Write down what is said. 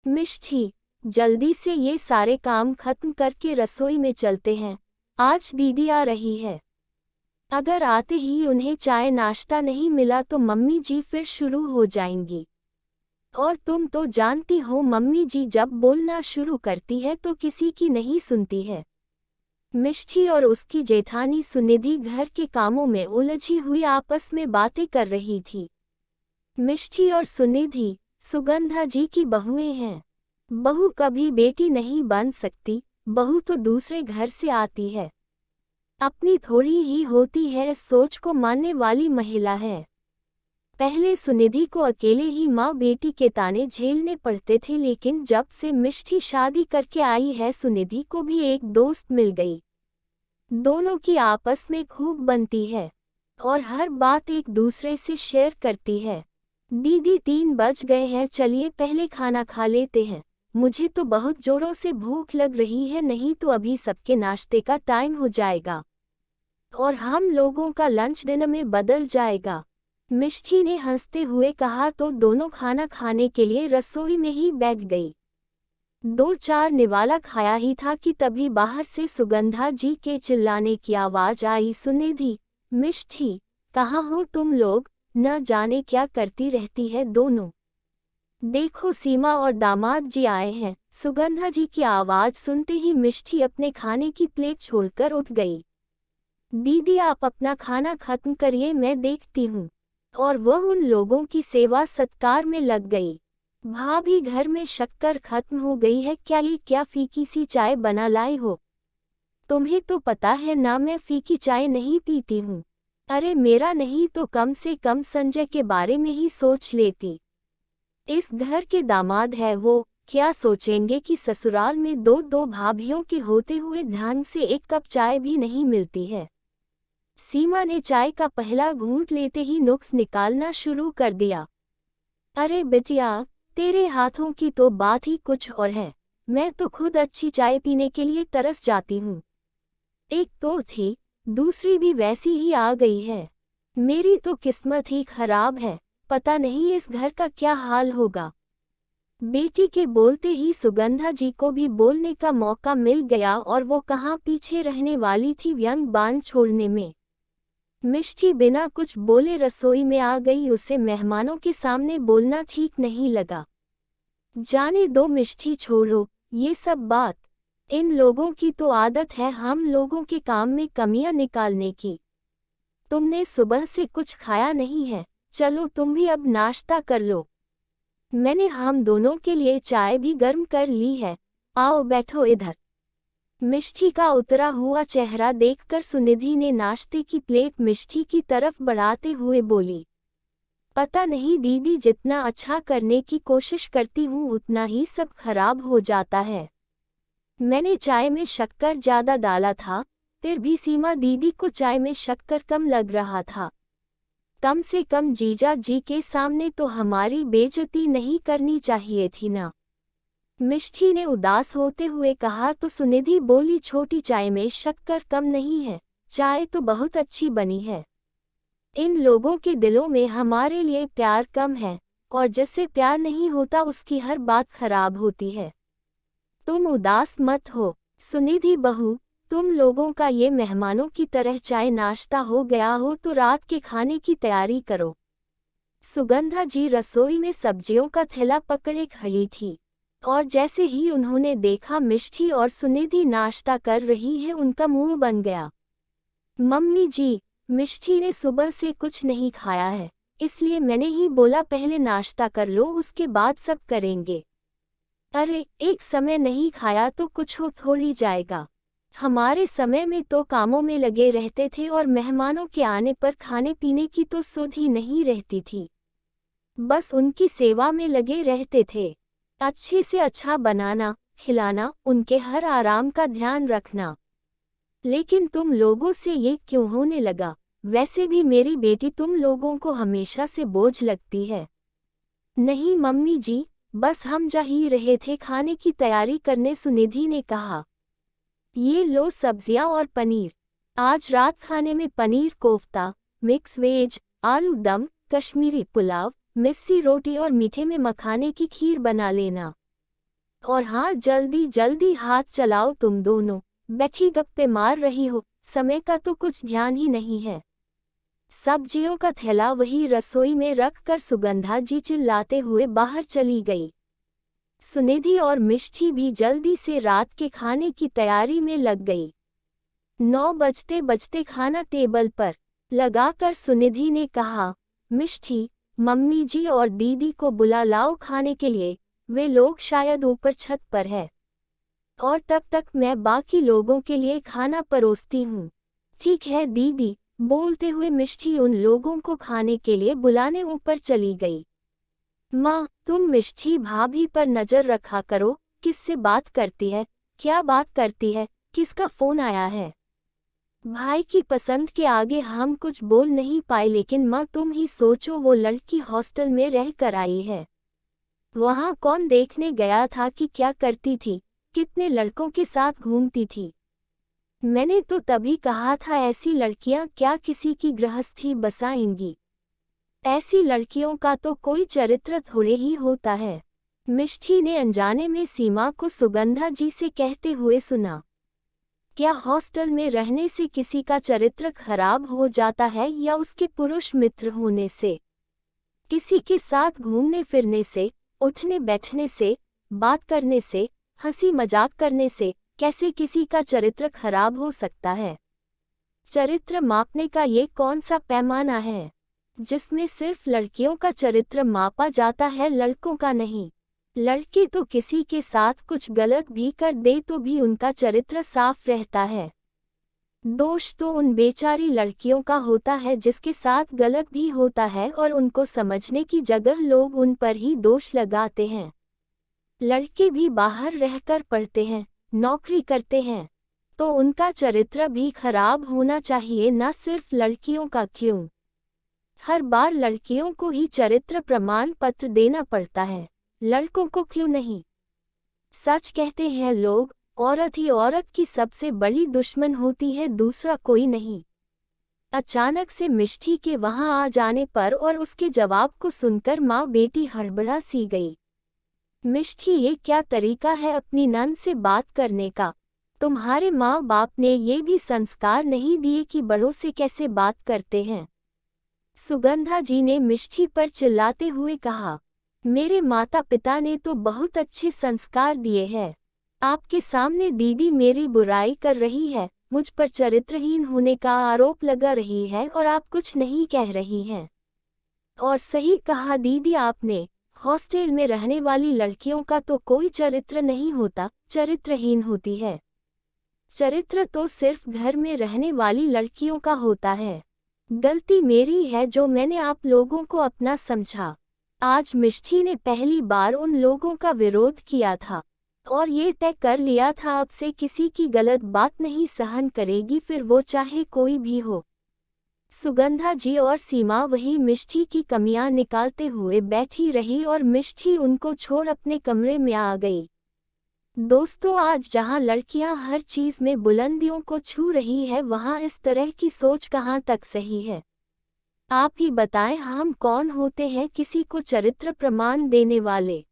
मिष्टी, जल्दी से ये सारे काम खत्म करके रसोई में चलते हैं, आज दीदी आ रही है। अगर आते ही उन्हें चाय नाश्ता नहीं मिला तो मम्मी जी फिर शुरू हो जाएंगी। और तुम तो जानती हो मम्मी जी जब बोलना शुरू करती है तो किसी की नहीं सुनती है। मिष्टी और उसकी जेठानी सुनिधि घर के कामों में उलझी हुई आपस में बातें कर रही थी। मिष्टी और सुनिधि सुगंधा जी की बहुएं हैं। बहू कभी बेटी नहीं बन सकती, बहू तो दूसरे घर से आती है, अपनी थोड़ी ही होती है, इस सोच को मानने वाली महिला है। पहले सुनिधि को अकेले ही माँ बेटी के ताने झेलने पड़ते थे, लेकिन जब से मिष्टी शादी करके आई है सुनिधि को भी एक दोस्त मिल गई। दोनों की आपस में खूब बनती है और हर बात एक दूसरे से शेयर करती है। दीदी 3 बज गए हैं, चलिए पहले खाना खा लेते हैं, मुझे तो बहुत जोरों से भूख लग रही है, नहीं तो अभी सबके नाश्ते का टाइम हो जाएगा और हम लोगों का लंच डिनर में बदल जाएगा। मिष्टी ने हंसते हुए कहा तो दोनों खाना खाने के लिए रसोई में ही बैठ गई। 2-4 निवाला खाया ही था कि तभी बाहर से सुगंधा जी के चिल्लाने की आवाज आई, सुनिधि, मिष्टी, कहाँ हो तुम लोग, न जाने क्या करती रहती है दोनों। देखो सीमा और दामाद जी आए हैं। सुगंधा जी की आवाज सुनते ही मिष्टी अपने खाने की प्लेट छोड़कर उठ गई। दीदी आप अपना खाना खत्म करिए, मैं देखती हूँ। और वह उन लोगों की सेवा सत्कार में लग गई। भाभी घर में शक्कर खत्म हो गई है क्या, ये क्या फीकी सी चाय बना लाई हो। तुम्हें तो पता है ना मैं फीकी चाय नहीं पीती हूँ। अरे मेरा नहीं तो कम से कम संजय के बारे में ही सोच लेती। इस घर के दामाद है वो, क्या सोचेंगे कि ससुराल में 2-2 भाभियों के होते हुए ढंग से एक कप चाय भी नहीं मिलती है। सीमा ने चाय का पहला घूंट लेते ही नुक्स निकालना शुरू कर दिया। अरे बिटिया, तेरे हाथों की तो बात ही कुछ और है, मैं तो खुद अच्छी चाय पीने के लिए तरस जाती हूँ। एक तो थी, दूसरी भी वैसी ही आ गई है। मेरी तो किस्मत ही खराब है, पता नहीं इस घर का क्या हाल होगा। बेटी के बोलते ही सुगंधा जी को भी बोलने का मौका मिल गया और वो कहाँ पीछे रहने वाली थी व्यंग बाण छोड़ने में। मिष्टी बिना कुछ बोले रसोई में आ गई, उसे मेहमानों के सामने बोलना ठीक नहीं लगा। जाने दो मिष्टी, छोड़ो ये सब बात, इन लोगों की तो आदत है हम लोगों के काम में कमियां निकालने की। तुमने सुबह से कुछ खाया नहीं है, चलो तुम भी अब नाश्ता कर लो। मैंने हम दोनों के लिए चाय भी गर्म कर ली है, आओ बैठो इधर। मिष्टी का उतरा हुआ चेहरा देखकर सुनिधि ने नाश्ते की प्लेट मिष्टी की तरफ बढ़ाते हुए बोली, पता नहीं दीदी, जितना अच्छा करने की कोशिश करती हूँ उतना ही सब खराब हो जाता है। मैंने चाय में शक्कर ज़्यादा डाला था, फिर भी सीमा दीदी को चाय में शक्कर कम लग रहा था। कम से कम जीजा जी के सामने तो हमारी बेइज्जती नहीं करनी चाहिए थी ना। मिष्टी ने उदास होते हुए कहा तो सुनिधि बोली, छोटी चाय में शक्कर कम नहीं है, चाय तो बहुत अच्छी बनी है। इन लोगों के दिलों में हमारे लिए प्यार कम है और जिससे प्यार नहीं होता उसकी हर बात खराब होती है। तुम उदास मत हो सुनिधि बहू, तुम लोगों का ये मेहमानों की तरह चाय नाश्ता हो गया हो तो रात के खाने की तैयारी करो। सुगंधा जी रसोई में सब्जियों का थैला पकड़े खड़ी थी और जैसे ही उन्होंने देखा मिष्टी और सुनिधि नाश्ता कर रही है उनका मुंह बन गया। मम्मी जी, मिष्टी ने सुबह से कुछ नहीं खाया है, इसलिए मैंने ही बोला पहले नाश्ता कर लो उसके बाद सब करेंगे। अरे एक समय नहीं खाया तो कुछ हो थोड़ी जाएगा। हमारे समय में तो कामों में लगे रहते थे और मेहमानों के आने पर खाने पीने की तो सुध ही नहीं रहती थी, बस उनकी सेवा में लगे रहते थे। अच्छे से अच्छा बनाना, खिलाना, उनके हर आराम का ध्यान रखना। लेकिन तुम लोगों से ये क्यों होने लगा? वैसे भी मेरी बेटी तुम लोगों को हमेशा से बोझ लगती है। नहीं मम्मी जी, बस हम जा ही रहे थे खाने की तैयारी करने, सुनिधि ने कहा। ये लो सब्जियां और पनीर। आज रात खाने में पनीर कोफ्ता, मिक्स वेज, आलू दम, कश्मीरी पुलाव, मिस्सी रोटी और मीठे में मखाने की खीर बना लेना। और हाँ, जल्दी जल्दी हाथ चलाओ, तुम दोनों बैठी गप्पे मार रही हो, समय का तो कुछ ध्यान ही नहीं है। सब्जियों का थैला वही रसोई में रख कर सुगंधा जी चिल्लाते हुए बाहर चली गई। सुनिधि और मिष्टी भी जल्दी से रात के खाने की तैयारी में लग गई। 9 बजते बजते खाना टेबल पर लगाकर सुनिधि ने कहा, मिष्टी, मम्मी जी और दीदी को बुला लाओ खाने के लिए, वे लोग शायद ऊपर छत पर है। और तब तक मैं बाकी लोगों के लिए खाना परोसती हूँ। ठीक है दीदी, बोलते हुए मिष्टी उन लोगों को खाने के लिए बुलाने ऊपर चली गई। माँ, तुम मिष्टी भाभी पर नजर रखा करो, किससे बात करती है, क्या बात करती है, किसका फोन आया है। भाई की पसंद के आगे हम कुछ बोल नहीं पाए, लेकिन माँ तुम ही सोचो, वो लड़की हॉस्टल में रह कर आई है। वहाँ कौन देखने गया था कि क्या करती थी, कितने लड़कों के साथ घूमती थी। मैंने तो तभी कहा था ऐसी लड़कियां क्या किसी की गृहस्थी बसाएंगी। ऐसी लड़कियों का तो कोई चरित्र थोड़े ही होता है। मिष्टी ने अनजाने में सीमा को सुगंधा जी से कहते हुए सुना। क्या हॉस्टल में रहने से किसी का चरित्र खराब हो जाता है या उसके पुरुष मित्र होने से? किसी के साथ घूमने फिरने से, उठने बैठने से, बात करने से, हंसी मजाक करने से कैसे किसी का चरित्र खराब हो सकता है? चरित्र मापने का ये कौन सा पैमाना है जिसमें सिर्फ लड़कियों का चरित्र मापा जाता है, लड़कों का नहीं? लड़के तो किसी के साथ कुछ गलत भी कर दे तो भी उनका चरित्र साफ रहता है। दोष तो उन बेचारी लड़कियों का होता है जिसके साथ गलत भी होता है और उनको समझने की जगह लोग उन पर ही दोष लगाते हैं। लड़के भी बाहर रहकर पढ़ते हैं, नौकरी करते हैं, तो उनका चरित्र भी खराब होना चाहिए, ना सिर्फ लड़कियों का। क्यों हर बार लड़कियों को ही चरित्र प्रमाण पत्र देना पड़ता है, लड़कों को क्यों नहीं? सच कहते हैं लोग, औरत ही औरत की सबसे बड़ी दुश्मन होती है, दूसरा कोई नहीं। अचानक से मिष्टी के वहां आ जाने पर और उसके जवाब को सुनकर माँ बेटी हड़बड़ा सी गई। मिष्टी, ये क्या तरीका है अपनी नंद से बात करने का? तुम्हारे माँ बाप ने ये भी संस्कार नहीं दिए कि बड़ों से कैसे बात करते हैं? सुगंधा जी ने मिष्टी पर चिल्लाते हुए कहा, मेरे माता पिता ने तो बहुत अच्छे संस्कार दिए हैं। आपके सामने दीदी मेरी बुराई कर रही है, मुझ पर चरित्रहीन होने का आरोप लगा रही है और आप कुछ नहीं कह रही हैं। और सही कहा दीदी आपने, हॉस्टल में रहने वाली लड़कियों का तो कोई चरित्र नहीं होता, चरित्रहीन होती है। चरित्र तो सिर्फ घर में रहने वाली लड़कियों का होता है। गलती मेरी है जो मैंने आप लोगों को अपना समझा। आज मिष्टी ने पहली बार उन लोगों का विरोध किया था और ये तय कर लिया था अब से किसी की गलत बात नहीं सहन करेगी, फिर वो चाहे कोई भी हो। सुगंधा जी और सीमा वही मिष्टी की कमियां निकालते हुए बैठी रही और मिष्टी उनको छोड़ अपने कमरे में आ गई। दोस्तों, आज जहां लड़कियां हर चीज में बुलंदियों को छू रही है, वहां इस तरह की सोच कहां तक सही है? आप ही बताएं, हम कौन होते हैं किसी को चरित्र प्रमाण देने वाले?